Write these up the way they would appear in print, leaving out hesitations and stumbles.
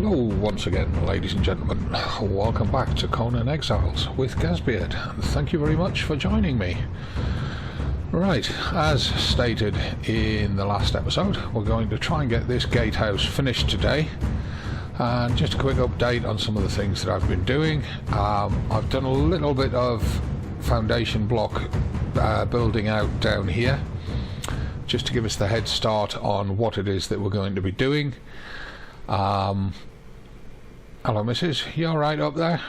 Hello once again, ladies and gentlemen. Welcome back to Conan Exiles with Gazbeard. Thank you very much for joining me. Right, as stated in the last episode, we're going to try and get this gatehouse finished today. And just a quick update on some of the things that I've been doing. I've done a little bit of foundation block building out down here, just to give us the head start on what it is that we're going to be doing. Hello missus, you alright up there?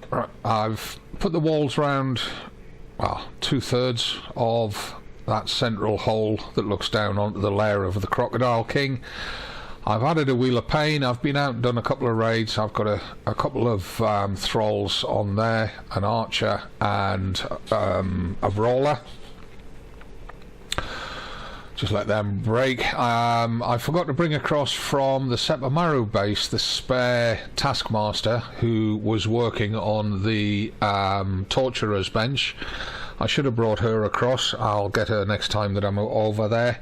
Right, I've put the walls round, well, 2/3 of that central hole that looks down onto the lair of the Crocodile King. I've added a wheel of pain. I've been out and done a couple of raids. I've got a couple of thralls on there, an archer and a brawler. Just let them break. I forgot to bring across from the Sepamaru base the spare taskmaster who was working on the torturer's bench. I should have brought her across. I'll get her next time that I'm over there.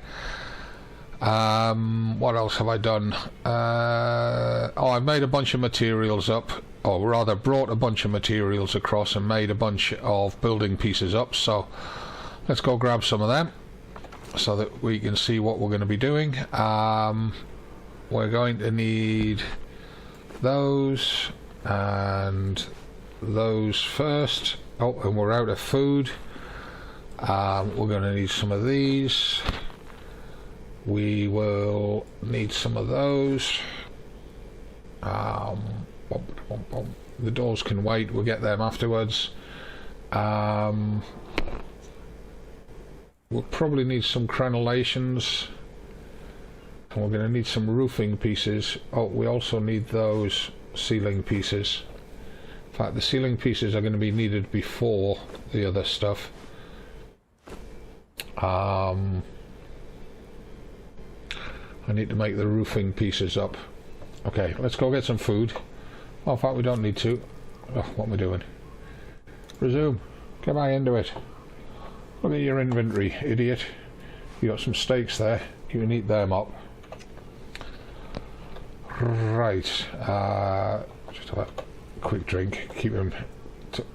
What else have I done? I made a bunch of materials up, or rather brought a bunch of materials across and made a bunch of building pieces up. So let's go grab some of them, so that we can see what we're going to be doing. We're going to need those and those first. Oh, and we're out of food. We're going to need some of these. We will need some of those. The doors can wait, we'll get them afterwards. We'll probably need some crenellations, and we're going to need some roofing pieces. Oh, we also need those ceiling pieces. In fact, the ceiling pieces are going to be needed before the other stuff. I need to make the roofing pieces up. Okay, let's go get some food. Oh, in fact, we don't need to. Oh, what am I doing? Resume. Get back into it. Look at your inventory, idiot. You got some steaks there. You can eat them up. Right. Just have a quick drink. Keep them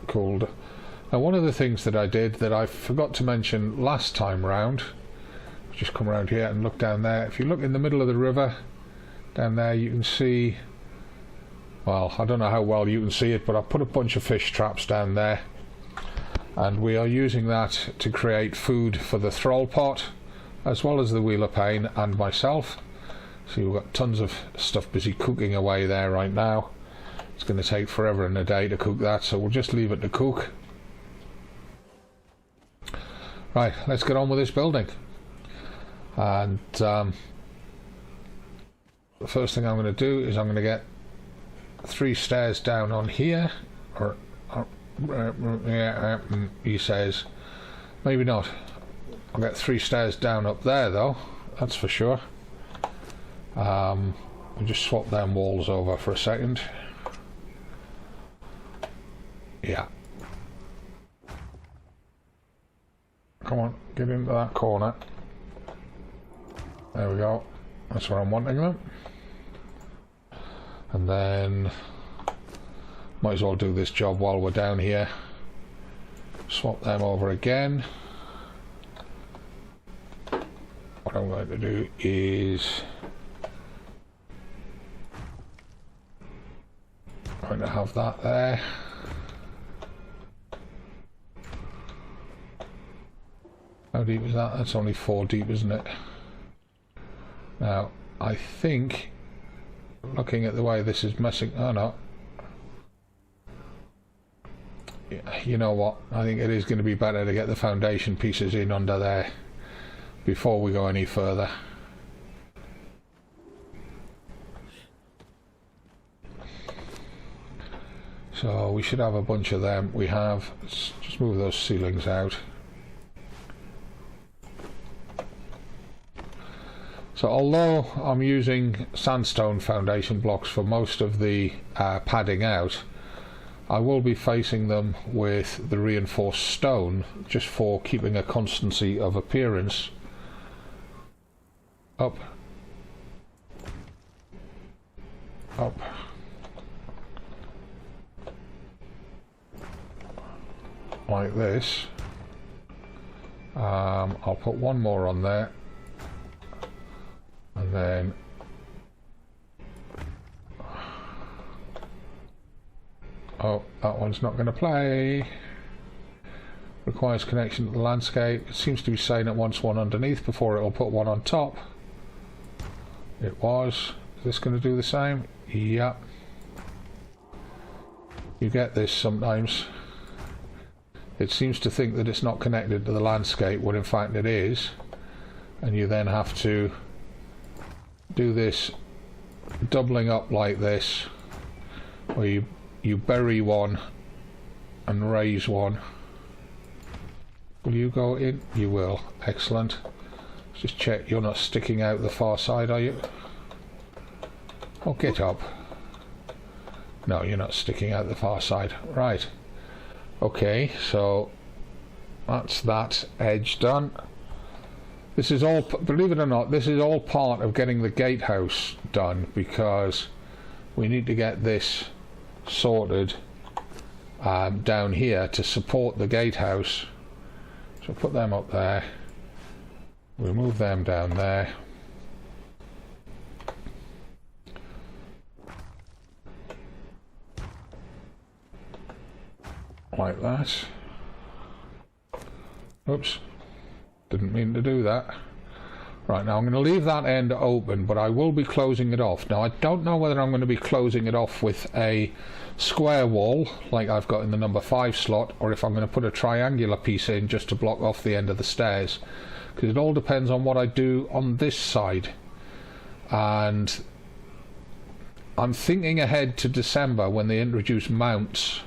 cold. Now, one of the things that I did that I forgot to mention last time round, just come around here and look down there. If you look in the middle of the river, down there, you can see, well, I don't know how well you can see it, but I put a bunch of fish traps down there. And we are using that to create food for the thrall pot, as well as the wheel of pain and myself. So we've got tons of stuff busy cooking away there right now. It's going to take forever and a day to cook that, so we'll just leave it to cook. Right, let's get on with this building. And the first thing I'm going to do is I'm going to get 3 stairs down on here, he says. Maybe not. I'll get 3 stairs down up there though, that's for sure. I'll just swap them walls over for a second. Yeah. Come on, get into that corner. There we go. That's where I'm wanting them. And then might as well do this job while we're down here. Swap them over again. What I'm going to do is I'm going to have that there. How deep is that? That's only 4 deep, isn't it? Now, I think, looking at the way this is messing... Oh, no. You know what? I think it is going to be better to get the foundation pieces in under there before we go any further. So, we should have a bunch of them. We have. Let's just move those ceilings out. So although I'm using sandstone foundation blocks for most of the padding out, I will be facing them with the reinforced stone just for keeping a constancy of appearance. Up. up. Like this. I'll put one more on there. And then oh, that one's not going to play. Requires connection to the landscape. It seems to be saying it wants one underneath before it'll put one on top. It was. Is this going to do the same? Yep. You get this sometimes. It seems to think that it's not connected to the landscape when in fact it is. And you then have to do this doubling up like this, where you bury one and raise one. Will you go in? You will. Excellent. Let's just check you're not sticking out the far side, are you? Oh, get up. No, you're not sticking out the far side. Right. Okay, so that's that edge done. This is all, believe it or not, this is all part of getting the gatehouse done, because we need to get this sorted down here to support the gatehouse. So put them up there, we'll move them down there. Like that. Oops, didn't mean to do that. Right, now I'm going to leave that end open, but I will be closing it off. Now I don't know whether I'm going to be closing it off with a square wall like I've got in the number 5 slot, or if I'm going to put a triangular piece in just to block off the end of the stairs, because it all depends on what I do on this side. And I'm thinking ahead to December when they introduce mounts,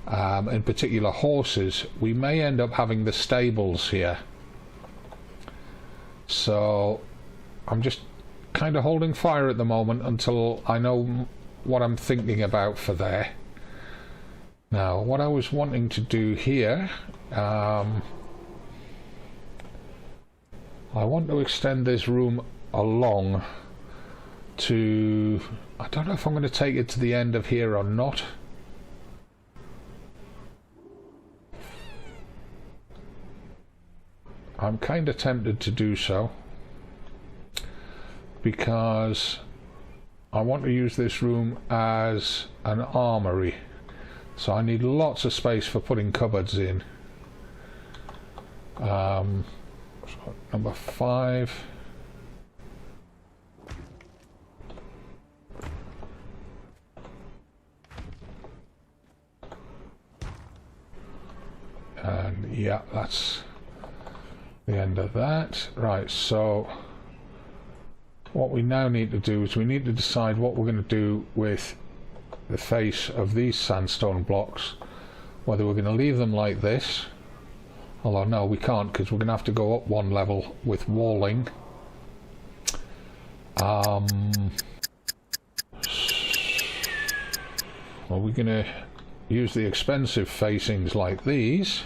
in particular horses. We may end up having the stables here, so I'm just kind of holding fire at the moment until I know what I'm thinking about for there. Now what I was wanting to do here, I want to extend this room along to, I don't know if I'm going to take it to the end of here or not. I'm kind of tempted to do so, because I want to use this room as an armory, so I need lots of space for putting cupboards in. So number 5. And yeah, that's the end of that. Right, so what we now need to do is we need to decide what we're going to do with the face of these sandstone blocks, whether we're going to leave them like this, although no, we can't, because we're going to have to go up one level with walling. Are we going to use the expensive facings like these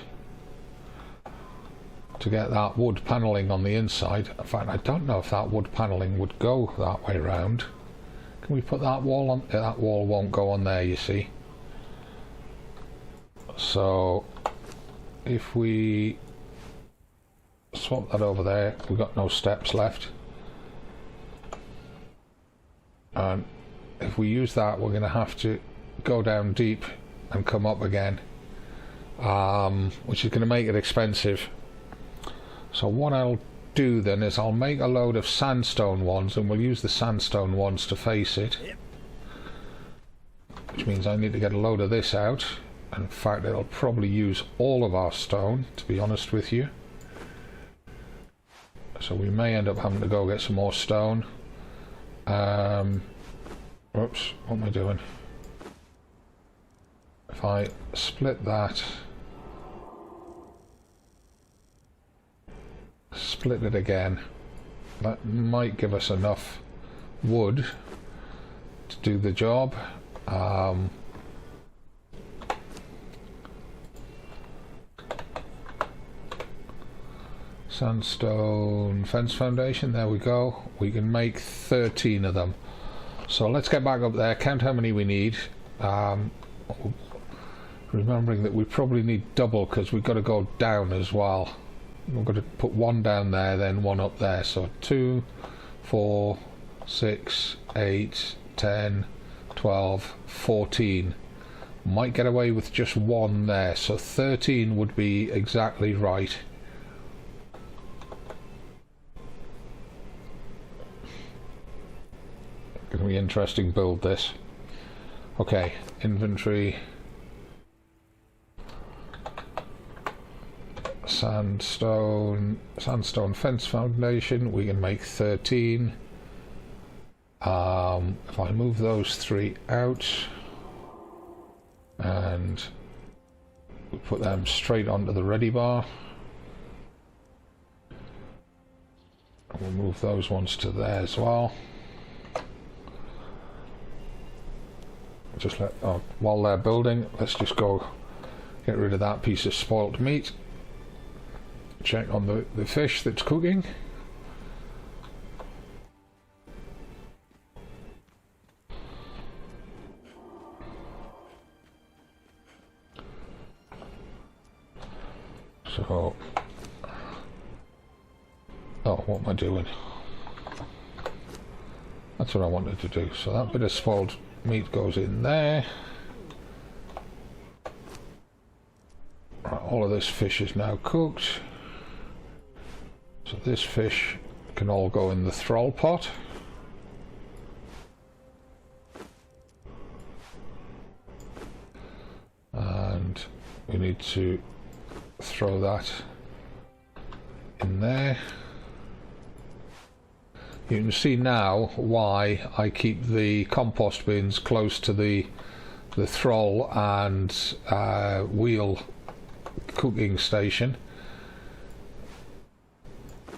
to get that wood panelling on the inside? In fact, I don't know if that wood panelling would go that way round. Can we put that wall on? That wall won't go on there, you see. So if we swap that over there, we've got no steps left. And if we use that, we're going to have to go down deep and come up again, which is going to make it expensive. So what I'll do then is I'll make a load of sandstone ones, and we'll use the sandstone ones to face it. Which means I need to get a load of this out. In fact, it'll probably use all of our stone, to be honest with you. So we may end up having to go get some more stone. Oops, what am I doing? If I split that, split it again, that might give us enough wood to do the job. Sandstone fence foundation, there we go. We can make 13 of them. So let's get back up there, count how many we need. Remembering that we probably need double because we've got to go down as well. We're going to put one down there, then one up there. So 2, 4, 6, 8, 10, 12, 14. Might get away with just one there, so 13 would be exactly right. Going to be interesting build this. Okay, inventory. Sandstone fence foundation, we can make 13. If I move those 3 out and we put them straight onto the ready bar, and we'll move those ones to there as well. Just let, while they're building, let's just go get rid of that piece of spoilt meat. Check on the fish that's cooking. So, what am I doing? That's what I wanted to do. So that bit of spoiled meat goes in there. Right, all of this fish is now cooked. So this fish can all go in the thrall pot. And we need to throw that in there. You can see now why I keep the compost bins close to the thrall and wheel cooking station.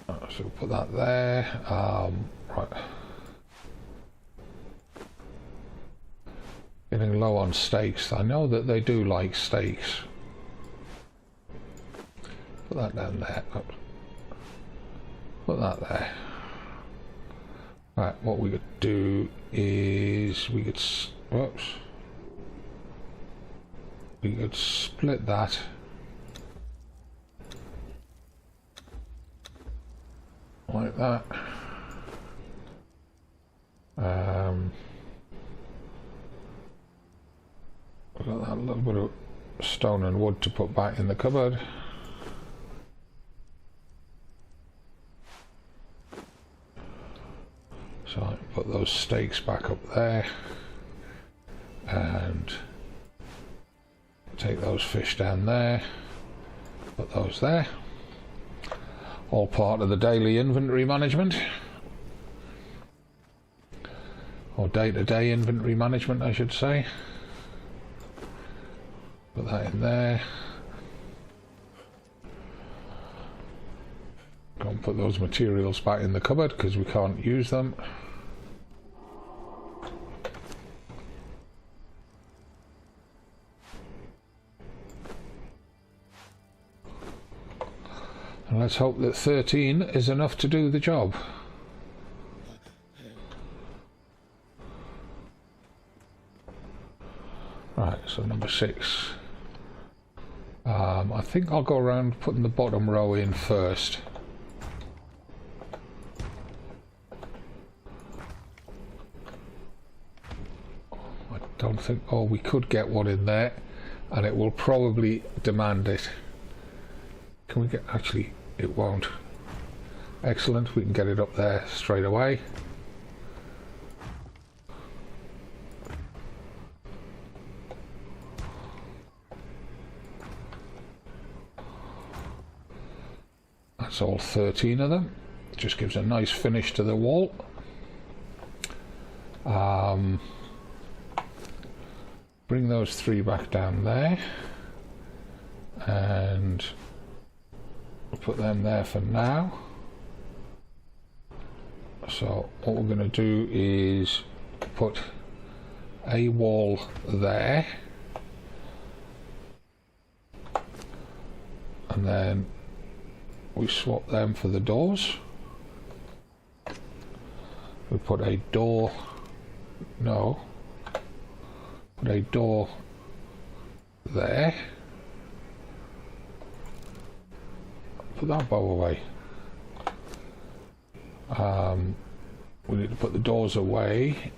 So we'll put that there. Right. Getting low on steaks. I know that they do like steaks. Put that down there. Put that there. Right, what we could do is we could split that. Like that. We've got that little bit of stone and wood to put back in the cupboard. So I put those steaks back up there and take those fish down there, put those there. All part of the daily inventory management, or day-to-day inventory management I should say. Put that in there. Go and put those materials back in the cupboard because we can't use them. And let's hope that 13 is enough to do the job. Right, so number 6. I think I'll go around putting the bottom row in first. I don't think... Oh, we could get one in there, and it will probably demand it. Can we get... Actually, it won't. Excellent, we can get it up there straight away. That's all 13 of them. It just gives a nice finish to the wall. Bring those 3 back down there, and we'll put them there for now. So what we're going to do is put a wall there, and then we swap them for the doors. We put a door No. Put a door there. Put that bow away. We need to put the doors away.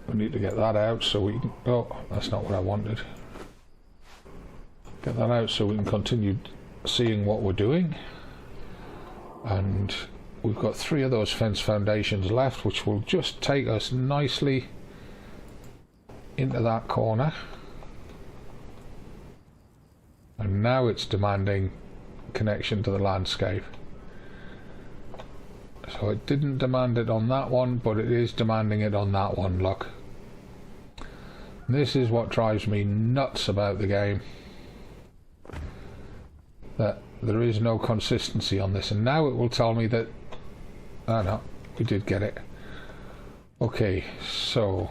We need to get that out so we can... Oh, that's not what I wanted. Get that out so we can continue seeing what we're doing. And we've got 3 of those fence foundations left, which will just take us nicely into that corner. And now it's demanding connection to the landscape. So it didn't demand it on that one, but it is demanding it on that one, look. This is what drives me nuts about the game. That there is no consistency on this, and now it will tell me that... Oh no, we did get it. Okay, so...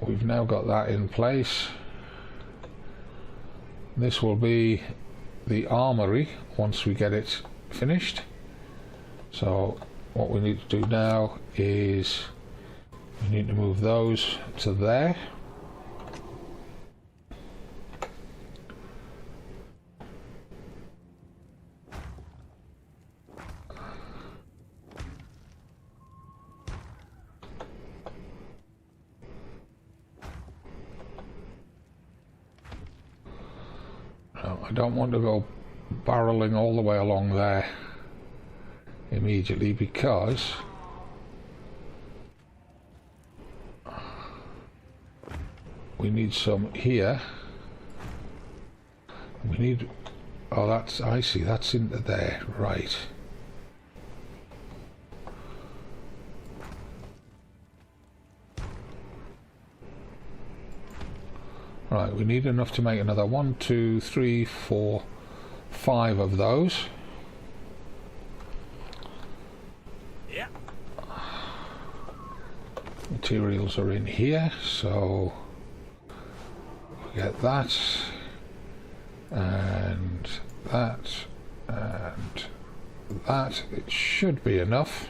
we've now got that in place. This will be the armory once we get it finished. So what we need to do now is we need to move those to there. I don't want to go barreling all the way along there immediately, because we need some here. We need... oh, that's... I see, that's into there, right. Right, we need enough to make another 1, 2, 3, 4, 5 of those. Yeah. Materials are in here, so we get that, and that, and that. It should be enough.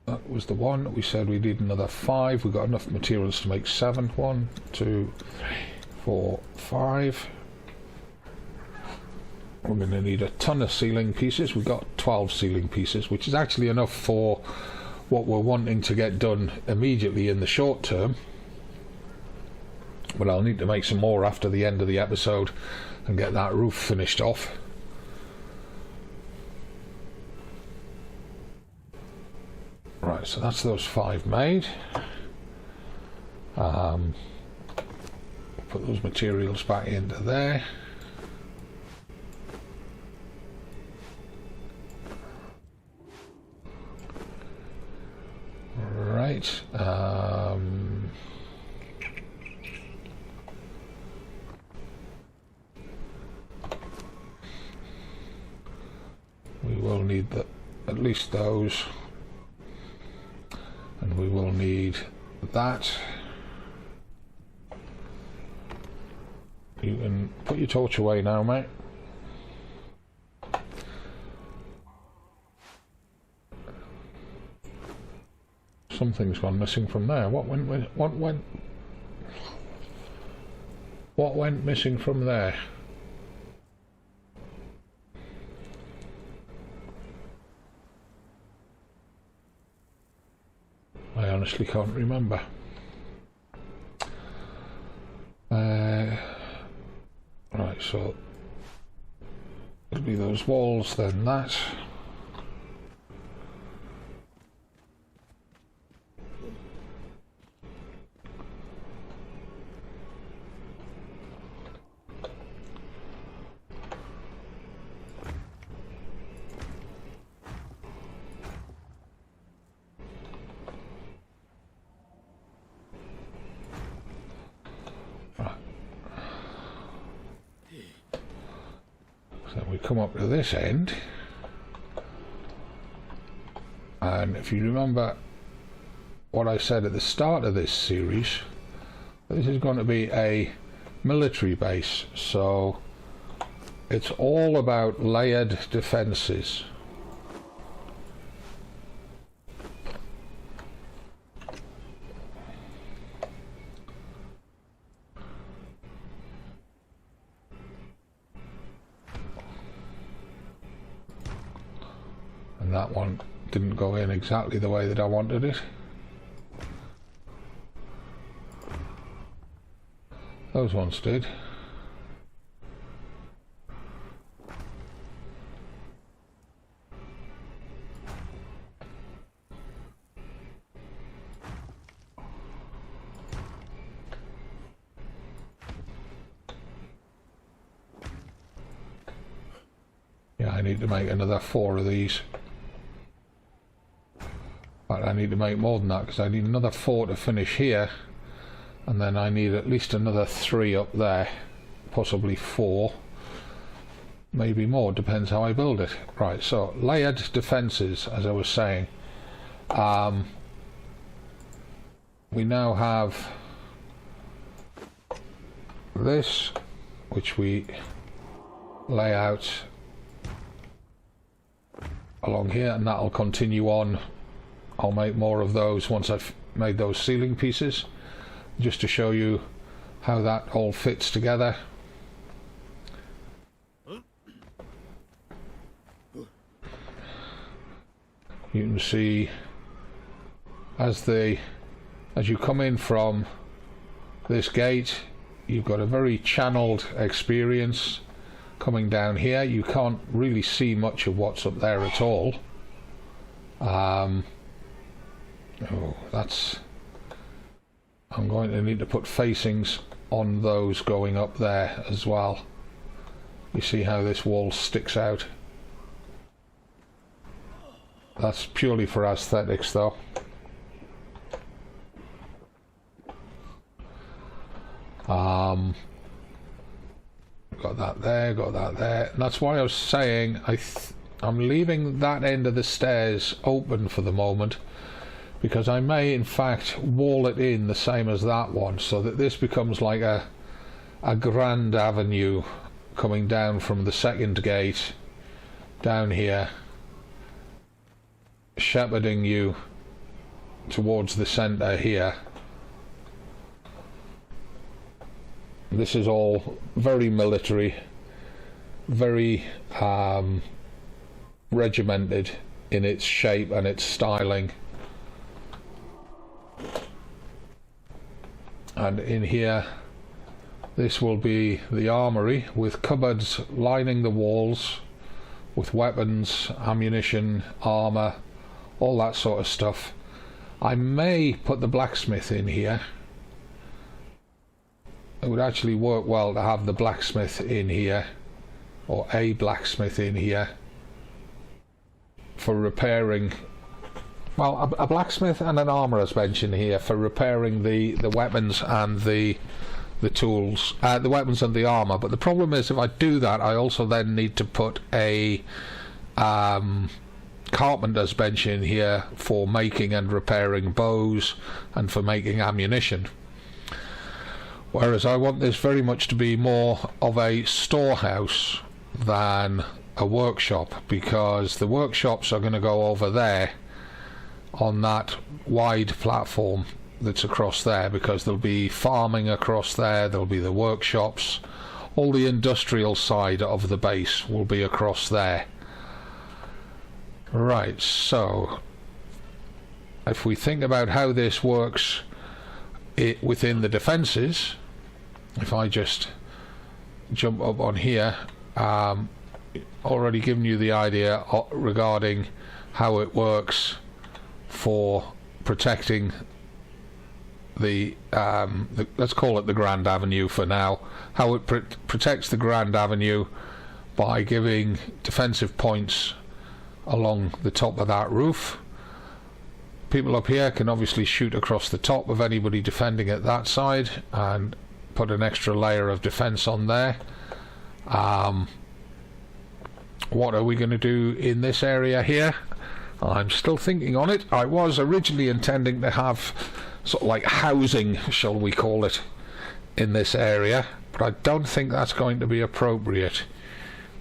That was the one. We said we need another 5. We got enough materials to make 7. 1, 2, 3, 4, 5. We're going to need a ton of ceiling pieces. We've got 12 ceiling pieces, which is actually enough for what we're wanting to get done immediately in the short term. But I'll need to make some more after the end of the episode and get that roof finished off. Right, so that's those 5 made. Put those materials back into there. Right. We will need at least those. And we will need that. You can put your torch away now, mate. Something's gone missing from there. What went missing from there? I honestly can't remember. Right, so it'll be those walls, then that. We come up to this end, and if you remember what I said at the start of this series. This is going to be a military base, so it's all about layered defences. And that one didn't go in exactly the way that I wanted it. Those ones did. Yeah, I need to make another 4 of these. But I need to make more than that because I need another 4 to finish here, and then I need at least another 3 up there, possibly 4, maybe more, depends how I build it. Right, so layered defences, as I was saying. We now have this, which we lay out along here, and that'll continue on. I'll make more of those once I've made those ceiling pieces, just to show you how that all fits together. You can see as you come in from this gate, you've got a very channeled experience coming down here. You can't really see much of what's up there at all. I'm going to need to put facings on those going up there as well. You see how this wall sticks out? That's purely for aesthetics though. Got that there, got that there. And that's why I was saying I'm leaving that end of the stairs open for the moment, because I may in fact wall it in the same as that one, so that this becomes like a grand avenue coming down from the second gate down here, shepherding you towards the centre here. This is all very military, very regimented in its shape and its styling. And in here, this will be the armoury with cupboards lining the walls with weapons, ammunition, armour, all that sort of stuff. I may put the blacksmith in here. It would actually work well to have the blacksmith in here, or a blacksmith in here, for repairing, well, a blacksmith and an armourer's bench in here for repairing the weapons and the tools, the weapons and the armour. But the problem is, if I do that, I also then need to put a carpenter's bench in here for making and repairing bows and for making ammunition. Whereas I want this very much to be more of a storehouse than a workshop, because the workshops are going to go over there on that wide platform that's across there, because there'll be farming across there, there'll be the workshops, all the industrial side of the base will be across there. Right, so if we think about how this works within the defences, if I just jump up on here, already given you the idea regarding how it works for protecting the let's call it the Grand Avenue for now, how it protects the Grand Avenue by giving defensive points along the top of that roof. People up here can obviously shoot across the top of anybody defending at that side and put an extra layer of defense on there. What are we going to do in this area here? I'm still thinking on it. I was originally intending to have sort of like housing, shall we call it, in this area, but I don't think that's going to be appropriate.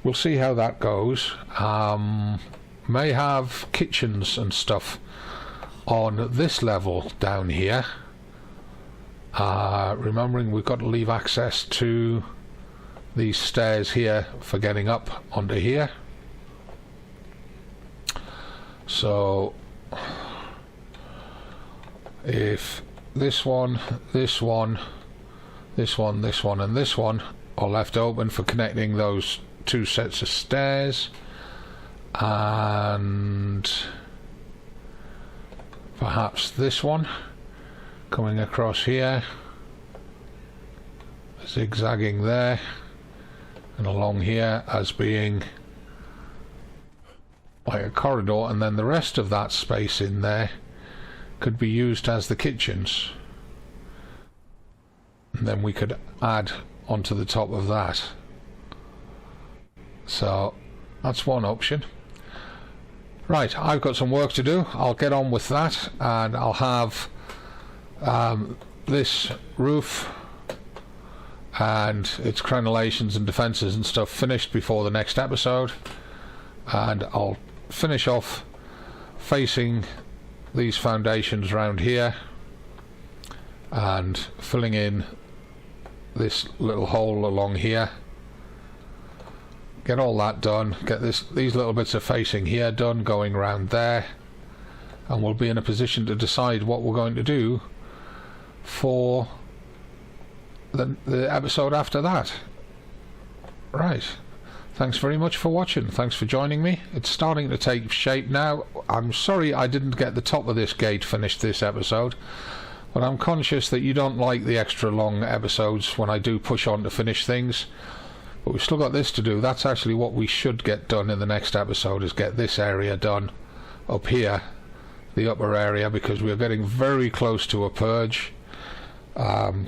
We'll see how that goes. May have kitchens and stuff on this level down here. Remembering we've got to leave access to these stairs here for getting up onto here. So if this one, this one, this one, this one and this one are left open for connecting those two sets of stairs, and perhaps this one coming across here, zigzagging there and along here as being like a corridor, and then the rest of that space in there could be used as the kitchens, and then we could add onto the top of that. So that's one option. Right, I've got some work to do. I'll get on with that, and I'll have this roof and its crenellations and defences and stuff finished before the next episode, and I'll finish off facing these foundations around here and filling in this little hole along here. Get all that done, get these little bits of facing here done, going around there, and we'll be in a position to decide what we're going to do for the episode after that. Right, thanks very much for watching, thanks for joining me. It's starting to take shape now. I'm sorry I didn't get the top of this gate finished this episode, but I'm conscious that you don't like the extra long episodes when I do push on to finish things. But we've still got this to do. That's actually what we should get done in the next episode, is get this area done up here, the upper area, because we're getting very close to a purge.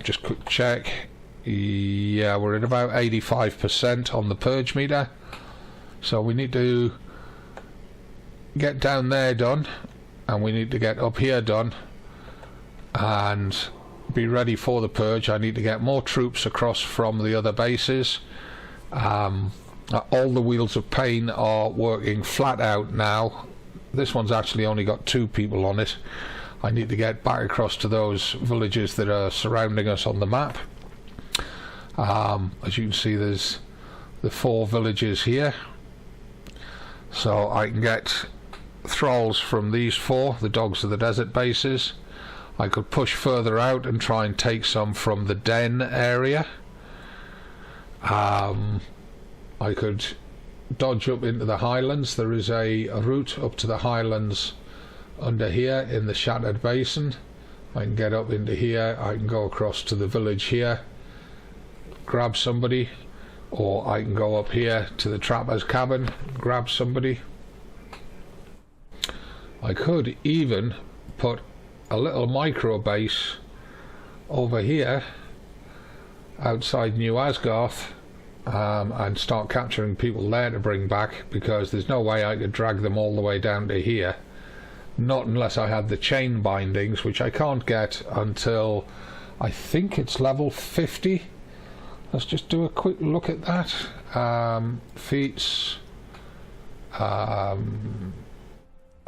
Just quick check. Yeah, we're at about 85% on the purge meter. So we need to get down there done, and we need to get up here done and be ready for the purge. I need to get more troops across from the other bases. All the wheels of pain are working flat out now. This one's actually only got 2 people on it. I need to get back across to those villages that are surrounding us on the map. As you can see, there's the 4 villages here, so I can get thralls from these 4, the dogs of the desert bases. I could push further out and try and take some from the den area. I could dodge up into the highlands. There is a route up to the highlands under here in the Shattered Basin. I can get up into here, I can go across to the village here, grab somebody, or I can go up here to the Trapper's Cabin, grab somebody. I could even put a little micro base over here outside New Asgarth, and start capturing people there to bring back, because there's no way I could drag them all the way down to here, not unless I had the chain bindings, which I can't get until I think it's level 50. Let's just do a quick look at that. Feats, I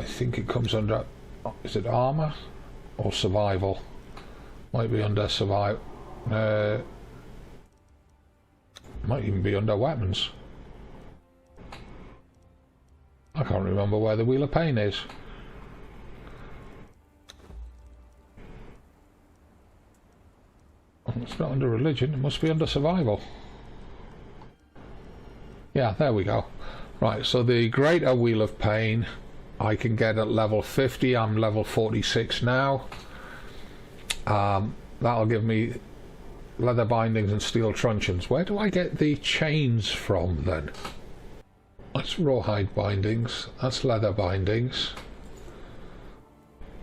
think it comes under, is it armor or survival? Might be under survival. Might even be under weapons. I can't remember where the Wheel of Pain is. It's not under religion, it must be under survival. Yeah, there we go. Right, so the Greater Wheel of Pain I can get at level 50. I'm level 46 now. That'll give me leather bindings and steel truncheons. Where do I get the chains from then? That's rawhide bindings, that's leather bindings,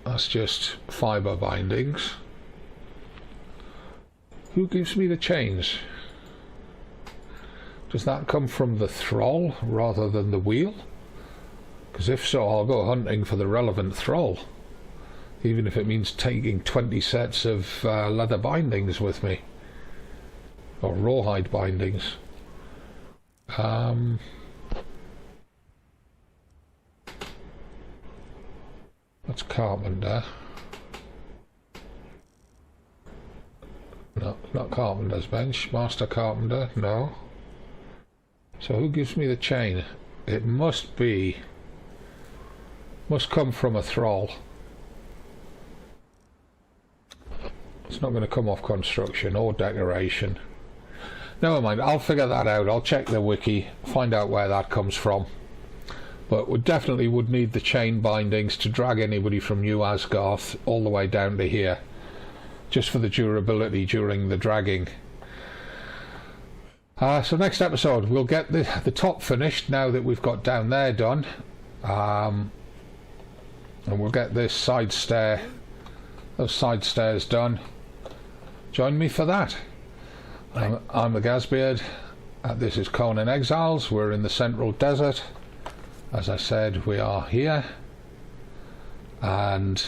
that's just fibre bindings. Who gives me the chains? Does that come from the thrall rather than the wheel? Because if so, I'll go hunting for the relevant thrall, even if it means taking 20 sets of leather bindings with me, or rawhide bindings. That's carpenter. No, not carpenter's bench. Master carpenter, no. So who gives me the chain? It must come from a thrall. It's not going to come off construction or decoration. Never mind, I'll figure that out. I'll check the wiki, find out where that comes from. But we definitely would need the chain bindings to drag anybody from New Asgarth all the way down to here, just for the durability during the dragging. So next episode we'll get the top finished now that we've got down there done, and we'll get this side stair, those side stairs done. Join me for that. I'm the Gazbeard. This is Conan Exiles. We're in the Central Desert. As I said, we are here, and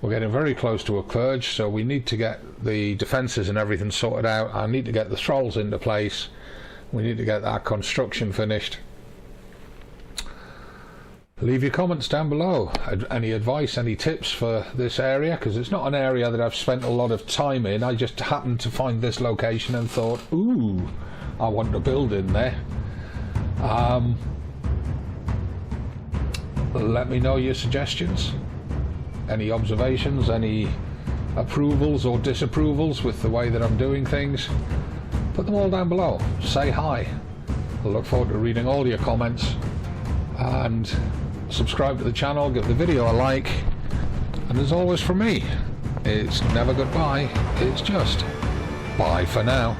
we're getting very close to a purge, so we need to get the defences and everything sorted out. I need to get the thralls into place. We need to get that construction finished. Leave your comments down below. Any advice, any tips for this area, because it's not an area that I've spent a lot of time in. I just happened to find this location and thought, ooh, I want to build in there. Let me know your suggestions, any observations, any approvals or disapprovals with the way that I'm doing things. Put them all down below. Say hi. I look forward to reading all your comments, and subscribe to the channel, give the video a like, and as always from me, it's never goodbye, it's just bye for now.